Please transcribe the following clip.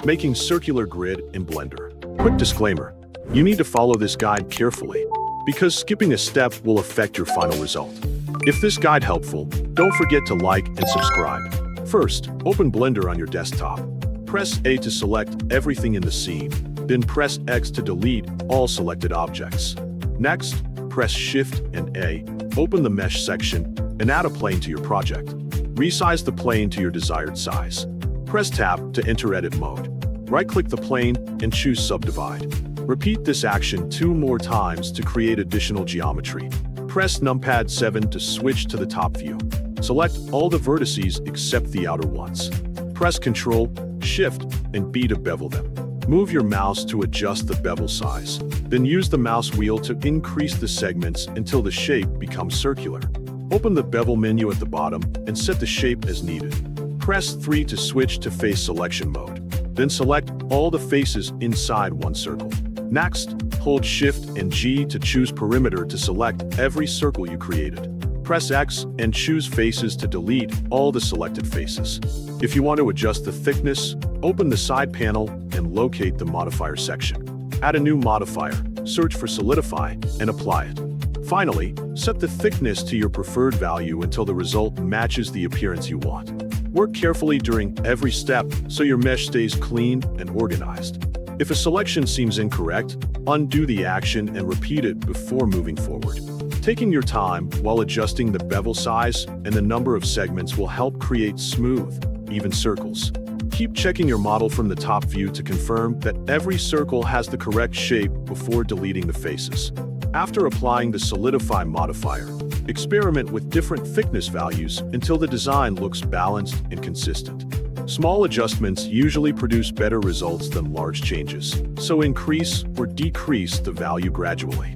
Making circular grid in Blender. Quick disclaimer, you need to follow this guide carefully, because skipping a step will affect your final result. If this guide helpful, don't forget to like and subscribe. First, open Blender on your desktop. Press A to select everything in the scene, then press X to delete all selected objects. Next, press Shift and A, open the mesh section, and add a plane to your project. Resize the plane to your desired size. Press Tab to enter edit mode. Right-click the plane and choose Subdivide. Repeat this action 2 more times to create additional geometry. Press numpad 7 to switch to the top view. Select all the vertices except the outer ones. Press Ctrl, Shift, and B to bevel them. Move your mouse to adjust the bevel size. Then use the mouse wheel to increase the segments until the shape becomes circular. Open the bevel menu at the bottom and set the shape as needed. Press 3 to switch to face selection mode. Then select all the faces inside one circle. Next, hold Shift and G to choose perimeter to select every circle you created. Press X and choose faces to delete all the selected faces. If you want to adjust the thickness, open the side panel and locate the modifier section. Add a new modifier, search for Solidify, and apply it. Finally, set the thickness to your preferred value until the result matches the appearance you want. Work carefully during every step so your mesh stays clean and organized. If a selection seems incorrect, undo the action and repeat it before moving forward. Taking your time while adjusting the bevel size and the number of segments will help create smooth, even circles. Keep checking your model from the top view to confirm that every circle has the correct shape before deleting the faces. After applying the Solidify modifier, experiment with different thickness values until the design looks balanced and consistent. Small adjustments usually produce better results than large changes, so increase or decrease the value gradually.